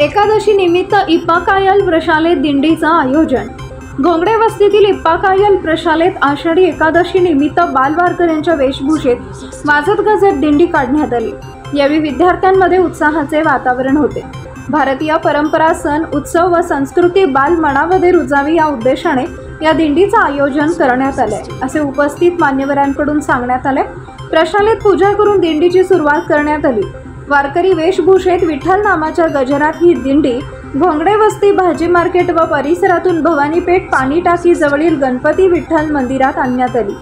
एकादशी निमित्त इप्पाकायल प्रशालेत दिंडीचं आयोजन। घोंगडे वस्तीतील इप्पाकायल प्रशालेत आषाढी एकादशी निमित्त बालवारकऱ्यांच्या वेशभूषेत वाजत गाजत दिंडी काढण्यात आली। यावेळी विद्यार्थ्यांमध्ये उत्साहाचे वातावरण होते। भारतीय परंपरा, सण, उत्सव व संस्कृती बाल मनामध्ये रुजावी या उद्देशाने या दिंडीचं आयोजन करण्यात आले असे उपस्थित मान्यवरांकडून सांगण्यात आले। प्रशालेत पूजा करून दिंडीची सुरुवात करण्यात आली। वारकरी वेशभूषेत विठ्ठल नामाच्या गजरात ही दिंडी घोंगडे वस्ती, भाजी मार्केट व परिसरातून भवानीपेठ पाणी टाकी जवळील गणपती विठ्ठल मंदिरात आणण्यात आली।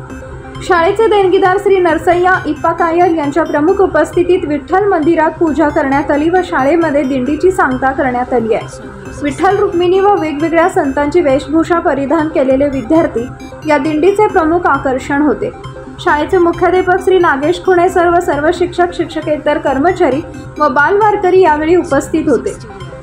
शाळेचे देणगीदार श्री नरसय्या इप्पाकायल यांच्या प्रमुख उपस्थितीत विठ्ठल मंदिरात पूजा करण्यात आली व शाळेमध्ये दिंडीची सांगता करण्यात आली आहे। विठ्ठल, रुक्मिणी व वेगवेगळ्या संतांची वेशभूषा परिधान केलेले विद्यार्थी या दिंडीचे प्रमुख आकर्षण होते। शाळेचे मुख्याध्यापक श्री नागेश खुणे सर व सर्व शिक्षक, शिक्षकेतर कर्मचारी व बालवारकरी यावेळी उपस्थित होते।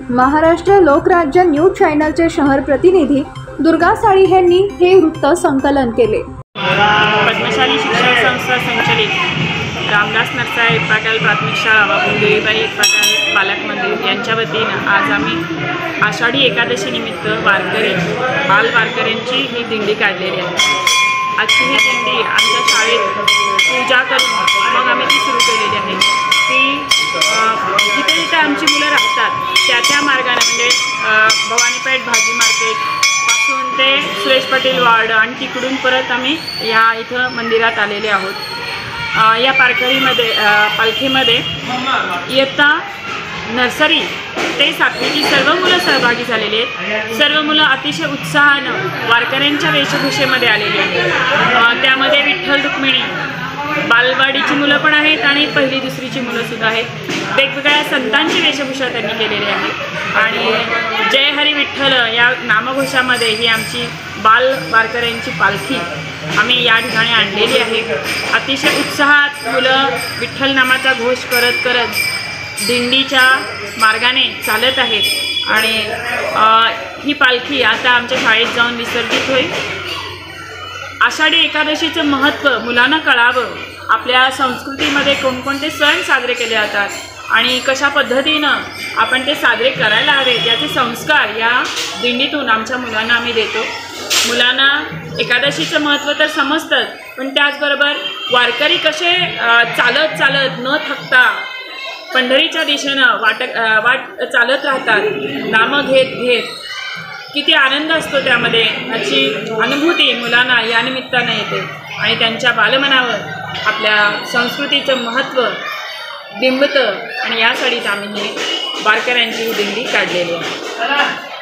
महाराष्ट्र लोकराज्य न्यूज चॅनलचे शहर प्रतिनिधी दुर्गा साळी यांनी हे वृत्त संकलन केले। पद्मशाली शिक्षण संस्था संचलित रामदास नरसाळे इप्पाकायल प्राथमिक शाळा व देवीबाई इप्पाकायल बालक मंदिर यांच्या वतीनं आज आम्ही आषाढी एकादशी निमित्त बालवारकऱ्यांची ही दिंडी काढलेली आहे। आजची ही दिंडी आमच्या शाळेत पूजा करून मग आम्ही ती सुरू केलेली आहे। ती जिथे जिथे आमची मुलं राहतात त्या मार्गाने म्हणजे भवानीपेठ भाजी मार्केट पासून ते सुरेश पटेल वार्ड आणि तिकडून परत आम्ही या इथं मंदिरात आलेले आहोत। या पालखीमध्ये इयत्ता नर्सरी ते 7वीची सर्व मुलं सहभागी झालेली आहेत। सर्व मुलं अतिशय उत्साहानं वारकऱ्यांच्या वेशभूषेमध्ये आलेली आहेत। त्यामध्ये विठ्ठल, रुक्मिणी, बालवाडीची मुलं पण आहेत आणि पहिली दुसरीची मुलंसुद्धा आहेत। वेगवेगळ्या संतांची वेशभूषा त्यांनी केलेली आहे आणि जय हरी विठ्ठल या नामघोषामध्ये ही आमची बाल वारकऱ्यांची पालखी आम्ही या ठिकाणी आणलेली आहे। अतिशय उत्साहात मुलं विठ्ठल नामाचा घोष करत करत दिंडीच्या मार्गाने चालत आहेत आणि ही पालखी आता आमच्या शाळेत जाऊन विसर्जित होईल। आषाढी एकादशीचं महत्त्व मुलांना कळावं, आपल्या संस्कृतीमध्ये कोणकोणते सण साजरे केले जातात आणि कशा पद्धतीनं आपण ते साजरे करायला हवेत याचे संस्कार या दिंडीतून आमच्या मुलांना आम्ही देतो। मुलांना एकादशीचं महत्त्व तर समजतंच, पण त्याचबरोबर वारकरी कसे चालत चालत न थकता पंढरीच्या दिशेनं वाट चालत राहतात, नामं घेत घेत किती आनंद असतो त्यामध्ये याची अनुभूती मुलांना या निमित्तानं येते आणि त्यांच्या बालमनावर आपल्या संस्कृतीचं महत्त्व बिंबतं आणि यासाठीच आम्ही ही वारकऱ्यांची दिंडी काढलेली आहे।